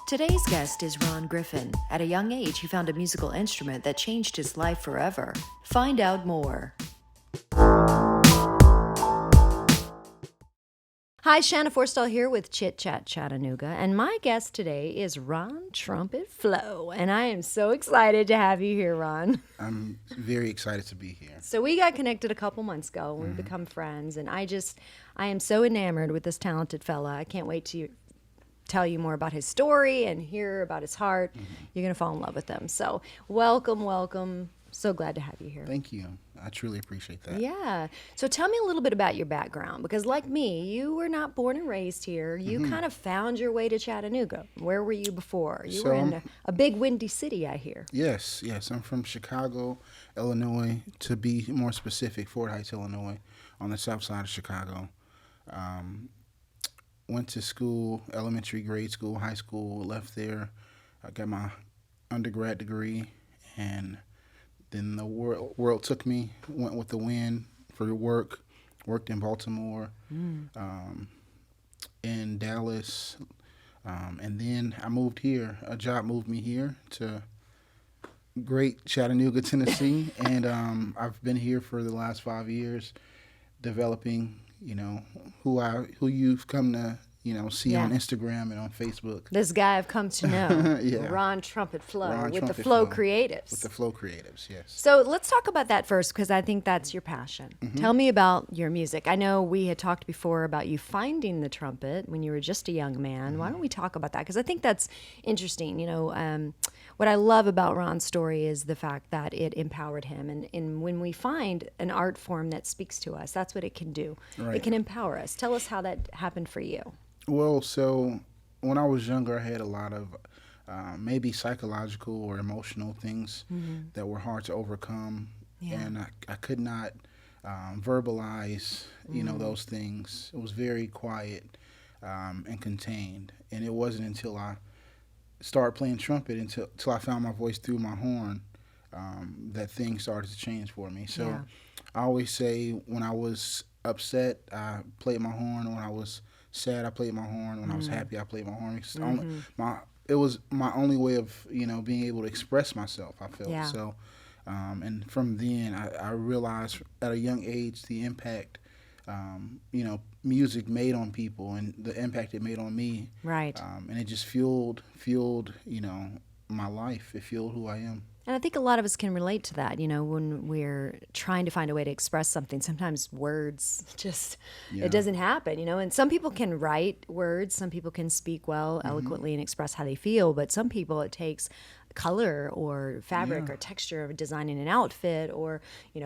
Today's guest is Ron Griffin. At a young age, he found a musical instrument that changed his life forever. Find out more. Hi, Shanna Forstall here with Chit-Chat Chattanooga, and my guest today is Ron Trumpet Flo, and I am so excited to have you here, Ron. I'm very excited to be here. So we got connected a couple months ago, and we've become friends, and I am so enamored with this talented fella. I can't wait to tell you more about his story and hear about his heart. You're going to fall in love with him. So welcome. So glad to have you here. Thank you. I truly appreciate that. Yeah. So tell me a little bit about your background, because like me, you were not born and raised here. You kind of found your way to Chattanooga. Where were you before? You were in a big windy city, I hear. Yes. I'm from Chicago, Illinois, to be more specific, Fort Heights, Illinois, on the south side of Chicago. Went to school, elementary, grade school, high school, left there. I got my undergrad degree, and then the world took me, went with the wind for work, worked in Baltimore, in Dallas, and then I moved here. A job moved me here to great Chattanooga, Tennessee, and I've been here for the last 5 years, developing, who you've come to see on Instagram and on Facebook. This guy I've come to know, Ron Trumpet Flo, with the Flo Creatives. With the Flo Creatives, yes. So let's talk about that first, because I think that's your passion. Tell me about your music. I know we had talked before about you finding the trumpet when you were just a young man. Why don't we talk about that? Because I think that's interesting. What I love about Ron's story is the fact that it empowered him. And when we find an art form that speaks to us, that's what it can do. Right. It can empower us. Tell us how that happened for you. Well, so when I was younger, I had a lot of maybe psychological or emotional things that were hard to overcome, and I could not verbalize, those things. It was very quiet and contained, and it wasn't until I started playing trumpet until I found my voice through my horn that things started to change for me. So I always say when I was upset, I played my horn. When I was sad, I played my horn. When I was happy, I played my horn. It was my only way of being able to express myself, I felt. So and from then I realized at a young age the impact music made on people and the impact it made on me. Right. And it just fueled my life. It fueled who I am. And I think a lot of us can relate to that, when we're trying to find a way to express something. Sometimes words just, it doesn't happen, and some people can write words, some people can speak well, eloquently, and express how they feel, but some people it takes color or fabric or texture of designing an outfit or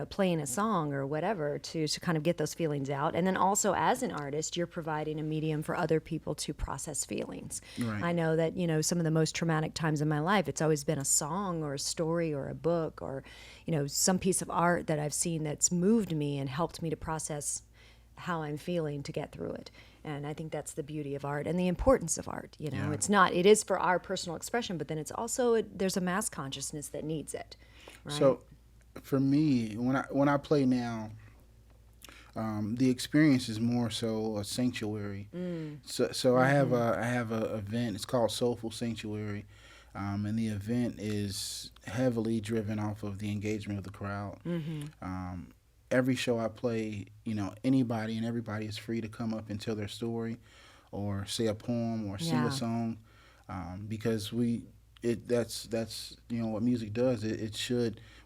playing a song or whatever to kind of get those feelings out. And then also as an artist, you're providing a medium for other people to process feelings. Right. I know that some of the most traumatic times in my life, it's always been a song or a story or a book or some piece of art that I've seen that's moved me and helped me to process how I'm feeling to get through it. And I think that's the beauty of art and the importance of art. It is for our personal expression, but then it's also, there's a mass consciousness that needs it. Right? So for me, when I play now, the experience is more so a sanctuary. So I have a event, it's called Soulful Sanctuary. And the event is heavily driven off of the engagement of the crowd. Every show I play, anybody and everybody is free to come up and tell their story or say a poem or sing a song, because that's what music does.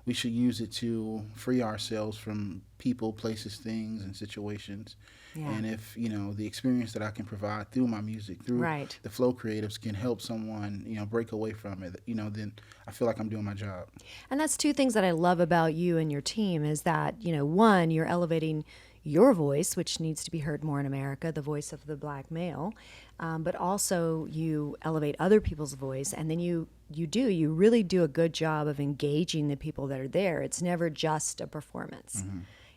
We should use it to free ourselves from people, places, things, and situations. And if the experience that I can provide through my music, through the Flo Creatives, can help someone break away from it, then I feel like I'm doing my job. And that's two things that I love about you and your team is that one, you're elevating your voice, which needs to be heard more in America, the voice of the black male, but also you elevate other people's voice, and then you really do a good job of engaging the people that are there. It's never just a performance.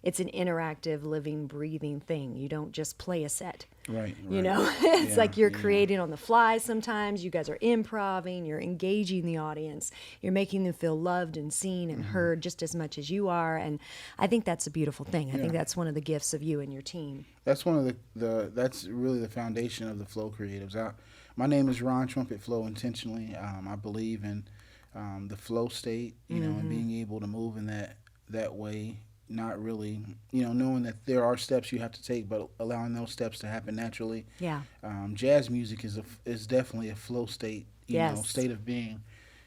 It's an interactive, living, breathing thing. You don't just play a set. Right. It's like you're creating on the fly sometimes. You guys are improvising. You're engaging the audience. You're making them feel loved and seen and heard just as much as you are. And I think that's a beautiful thing. I think that's one of the gifts of you and your team. That's one of that's really the foundation of the Flo Creatives. My name is Ron Trumpet Flow intentionally. I believe in the flow state, and being able to move in that way. Not really, knowing that there are steps you have to take, but allowing those steps to happen naturally. Yeah. Jazz music is definitely a flow state, Yes. state of being.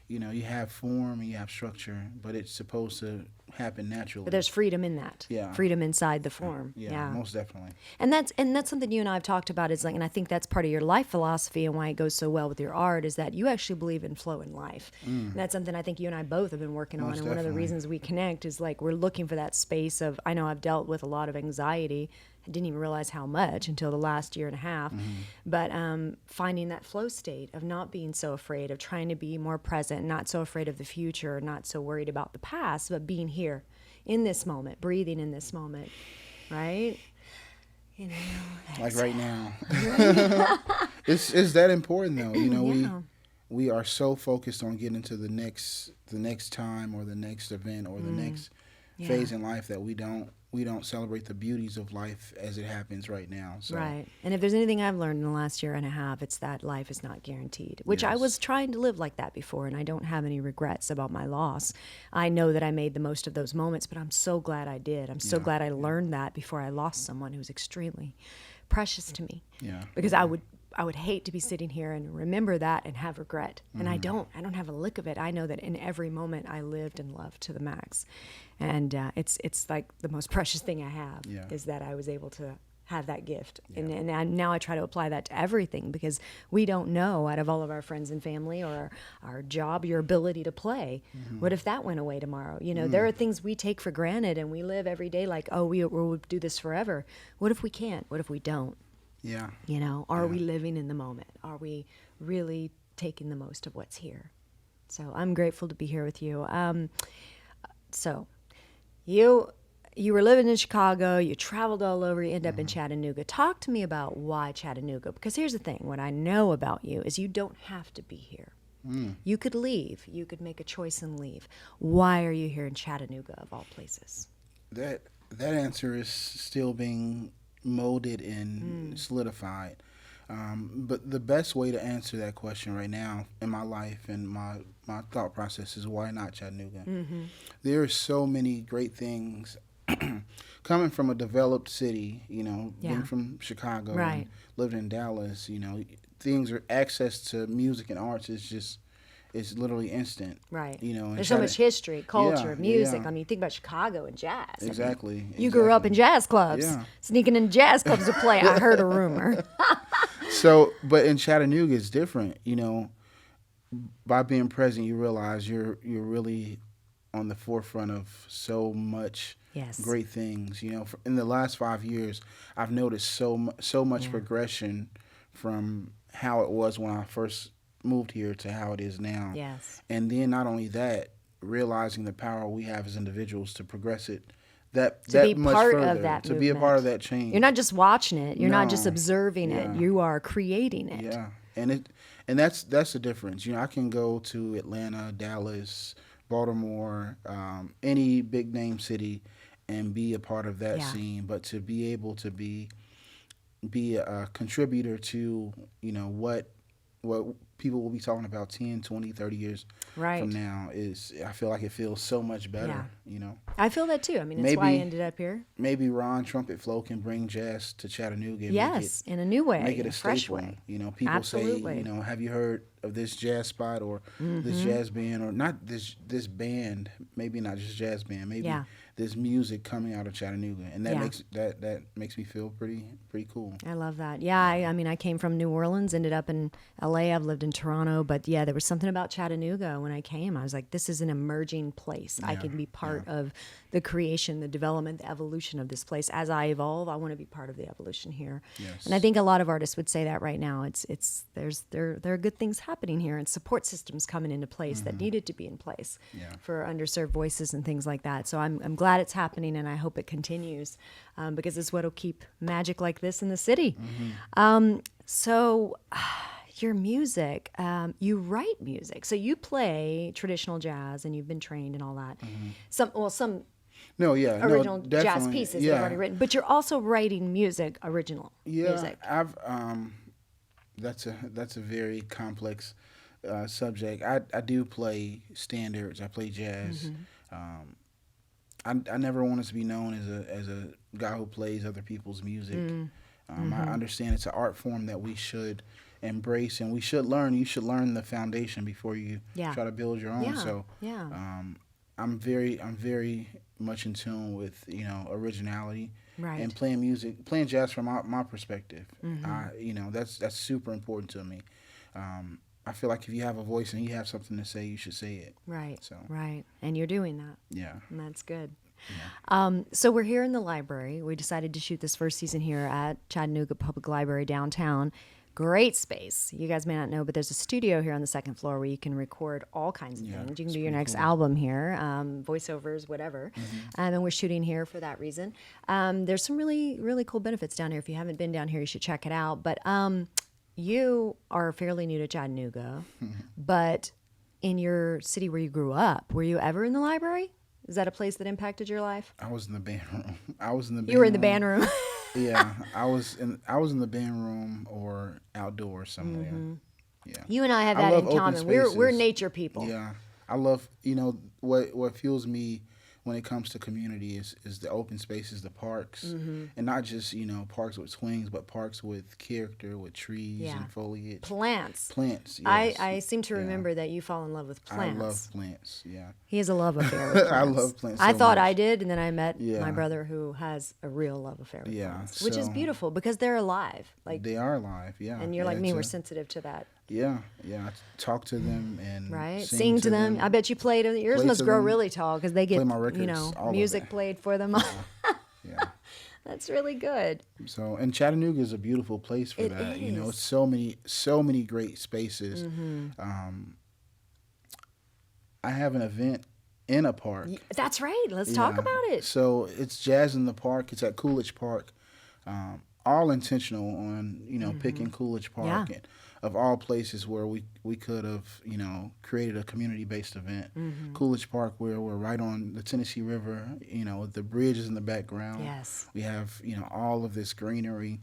You have form and you have structure, but it's supposed to happen naturally. But there's freedom in that. Yeah. Freedom inside the form. Yeah, most definitely. And that's something you and I have talked about is like, and I think that's part of your life philosophy and why it goes so well with your art is that you actually believe in flow in life. And that's something I think you and I both have been working on. Most And one of the definitely. reasons we connect is like we're looking for that space of, I know I've dealt with a lot of anxiety. I didn't even realize how much until the last year and a half. But finding that flow state of not being so afraid, of trying to be more present, not so afraid of the future, not so worried about the past, but being here in this moment, breathing in this moment, right? Like right now. It's that important though. Yeah. We are so focused on getting to the next time or the next event or the next phase in life that we don't celebrate the beauties of life as it happens right now. So. Right. And if there's anything I've learned in the last year and a half, it's that life is not guaranteed, which I Yes. was trying to live like that before, and I don't have any regrets about my loss. I know that I made the most of those moments, but I'm so glad I did. I'm so glad I learned that before I lost someone who was extremely precious to me. Yeah. Because I would hate to be sitting here and remember that and have regret. And I don't have a lick of it. I know that in every moment I lived and loved to the max. And it's like the most precious thing I have is that I was able to have that gift. And now I try to apply that to everything because we don't know out of all of our friends and family or our job, your ability to play. What if that went away tomorrow? There are things we take for granted and we live every day like, oh, we'll do this forever. What if we can't? What if we don't? Yeah. Are we living in the moment? Are we really taking the most of what's here? So I'm grateful to be here with you. So you were living in Chicago, you traveled all over, you end up in Chattanooga. Talk to me about why Chattanooga, because here's the thing, what I know about you is you don't have to be here. You could leave, you could make a choice and leave. Why are you here in Chattanooga of all places? That answer is still being molded and solidified. But the best way to answer that question right now in my life and my thought process is why not Chattanooga? There are so many great things coming from a developed city, being from Chicago, and lived in Dallas, things are access to music and arts is literally instant. Right. and There's so much history, culture, Yeah, music. yeah. I mean, you think about Chicago and jazz. I mean, Exactly. you grew up in jazz clubs, Yeah. sneaking in jazz clubs to play. I heard a rumor. So, but in Chattanooga, it's different. By being present, you realize you're really on the forefront of so much Yes. great things. In the last 5 years, I've noticed so much progression from how it was when I first moved here to how it is now. Yes. And then not only that, realizing the power we have as individuals to progress it that be much part further, of that to be a movement. part of that change. You're not just watching it. You're not just No. observing Yeah. it. You are creating it. Yeah, and that's the difference. I can go to Atlanta, Dallas, Baltimore, any big name city, and be a part of that Yeah. scene. But to be able to be a contributor to what people will be talking about 10, 20, 30 years Right. from now I feel like it feels so much better. I feel that too. I mean, that's why I Maybe- ended up here. Maybe Ron Trumpet Flow can bring jazz to Chattanooga. And Yes, in a new way, make it in a a fresh staple. way. People Absolutely. say, have you heard of this jazz spot or this jazz band or not this band? Maybe not just jazz band. Maybe Yeah. this music coming out of Chattanooga, and that Yeah. makes me feel pretty cool. I love that. Yeah, I mean, I came from New Orleans, ended up in LA. I've lived in Toronto, but yeah, there was something about Chattanooga when I came. I was like, this is an emerging place. I Yeah, can be part of the creation, the development, the evolution of this place. As I evolve, I want to be part of the evolution here. Yes. And I think a lot of artists would say that right now. There are good things happening here and support systems coming into place that needed to be in place Yeah. for underserved voices and things like that. So I'm glad it's happening, and I hope it continues because it's what will keep magic like this in the city. So your music, you write music. So you play traditional jazz, and you've been trained and all that. Some No, yeah, original no, jazz definitely. pieces you've already written, but you're also writing music, original music. That's a very complex subject. I do play standards. I play jazz. Um, I never wanted to be known as a guy who plays other people's music. I understand it's an art form that we should embrace and we should learn. You should learn the foundation before you try to build your own. So I'm very much in tune with originality and playing music, playing jazz from my perspective. That's super important to me. I feel like if you have a voice and you have something to say, you should say it. Right. Right. And you're doing that. Yeah. And that's good. Yeah. So we're here in the library. We decided to shoot this first season here at Chattanooga Public Library downtown. Great space. You guys may not know, but there's a studio here on the second floor where you can record all kinds of things. You can do your next album here, voiceovers, whatever. And we're shooting here for that reason. There's some really, really cool benefits down here. If you haven't been down here, you should check it out. But you are fairly new to Chattanooga, but in your city where you grew up, were you ever in the library? Is that a place that impacted your life? I was in the band room. You were in the band room. Yeah, I was in the band room or outdoors somewhere. Yeah. You and I have that in common. We're nature people. Yeah. I love, what fuels me when it comes to community is the open spaces, the parks, and not just, parks with swings, but parks with character, with trees and foliage. Plants, yes. I seem to remember that you fall in love with plants. I love plants, yeah. He has a love affair with plants. I love plants so I thought much. I did, and then I met my brother who has a real love affair with plants, which is beautiful because they're alive. Like they are alive, yeah. And you're like me, we're sensitive to that. Yeah. I talk to them and sing to them. I bet you played them. Yours must grow really tall because they get my records, music played for them. Yeah. That's really good. So, and Chattanooga is a beautiful place for that. Is. It's so many great spaces. I have an event in a park. That's right. Let's talk about it. So it's Jazz in the Park. It's at Coolidge Park. All intentional on picking Coolidge Park and of all places where we could have created a community-based event. Coolidge Park, where we're right on the Tennessee River, the bridge is in the background. Yes. We have all of this greenery,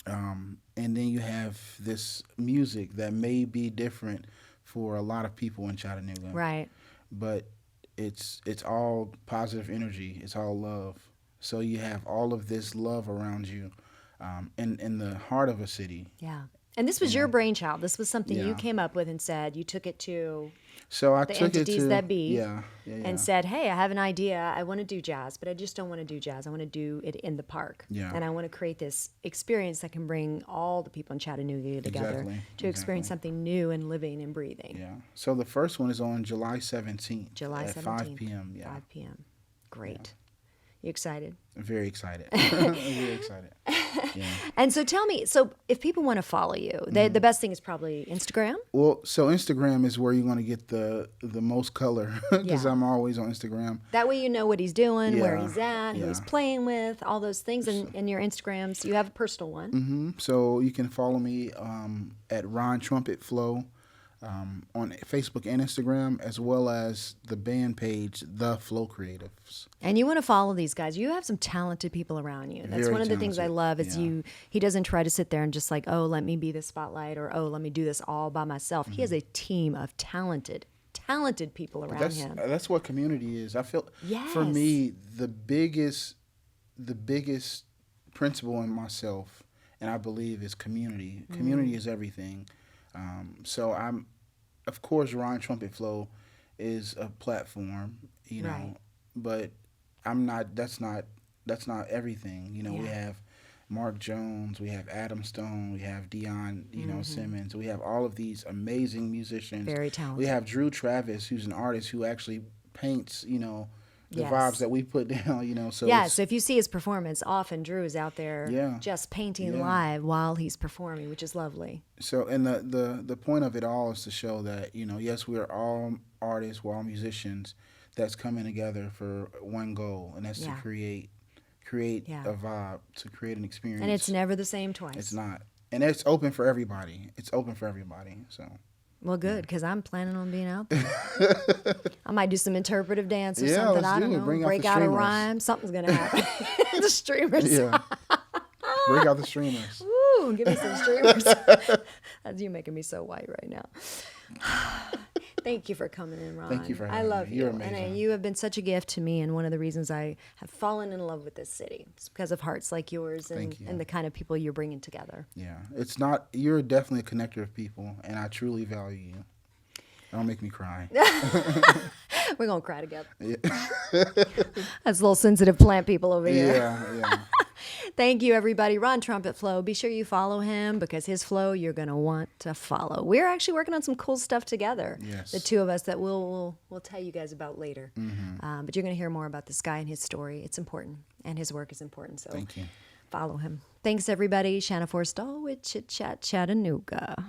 and then you have this music that may be different for a lot of people in Chattanooga. Right. But it's all positive energy. It's all love. So you have all of this love around you, in the heart of a city. Yeah. And this was your brainchild. This was something you came up with and said you took it to the entities that be and said, hey, I have an idea. I want to do jazz, but I just don't want to do jazz. I want to do it in the park. Yeah. And I want to create this experience that can bring all the people in Chattanooga together to experience something new and living and breathing. Yeah. So the first one is on July 17th. At 5 p.m. Yeah. 5 p.m. Great. You excited? Very excited. Very excited. Yeah. And so tell me, if people want to follow you, the best thing is probably Instagram? Well, so Instagram is where you're going to get the most color because I'm always on Instagram. That way you know what he's doing, where he's at, who he's playing with, all those things. And your Instagrams, you have a personal one. So you can follow me at Ron Trumpet Flow. On Facebook and Instagram, as well as the band page, The Flow Creatives. And you want to follow these guys. You have some talented people around you. That's Very one of the talented. things I love is he doesn't try to sit there and just like, oh, let me be the spotlight or, oh, let me do this all by myself. He has a team of talented people around him. That's what community is. I feel, for me, the biggest principle in myself, and I believe, is community. Community is everything. So of course, Ron Trumpet Flow is a platform, but I'm not. That's not everything. We have Mark Jones, we have Adam Stone, we have Dion, Simmons. We have all of these amazing musicians. Very talented. We have Drew Travis, who's an artist who actually paints, the vibes that we put down, So so if you see his performance, often Drew is out there just painting live while he's performing, which is lovely. So, and the point of it all is to show that, yes, we're all artists, we're all musicians that's coming together for one goal, and that's to create a vibe, to create an experience. And it's never the same twice. It's not. And it's open for everybody. So. Well, good, because I'm planning on being out there. I might do some interpretive dance or something. I don't know. Break out a rhyme. Something's going to happen. The streamers. Yeah. Break out the streamers. Woo. Woo! Give me some streamers. That's you making me so white right now. Thank you for coming in, Ron. Thank you for having I love me. you. You're amazing. And you have been such a gift to me, and one of the reasons I have fallen in love with this city is because of hearts like yours and the kind of people you're bringing together. Yeah, it's not. You're definitely a connector of people, and I truly value you. Don't make me cry. We're gonna cry together. Yeah. That's a little sensitive plant people over here. Yeah. Thank you, everybody. Ron Trumpet Flow. Be sure you follow him because his flow you're going to want to follow. We're actually working on some cool stuff together. Yes. The two of us that we'll tell you guys about later. Mm-hmm. But you're going to hear more about this guy and his story. It's important, and his work is important. So Thank you. follow him. Thanks, everybody. Shanna Forstall with Chit-Chat Chattanooga.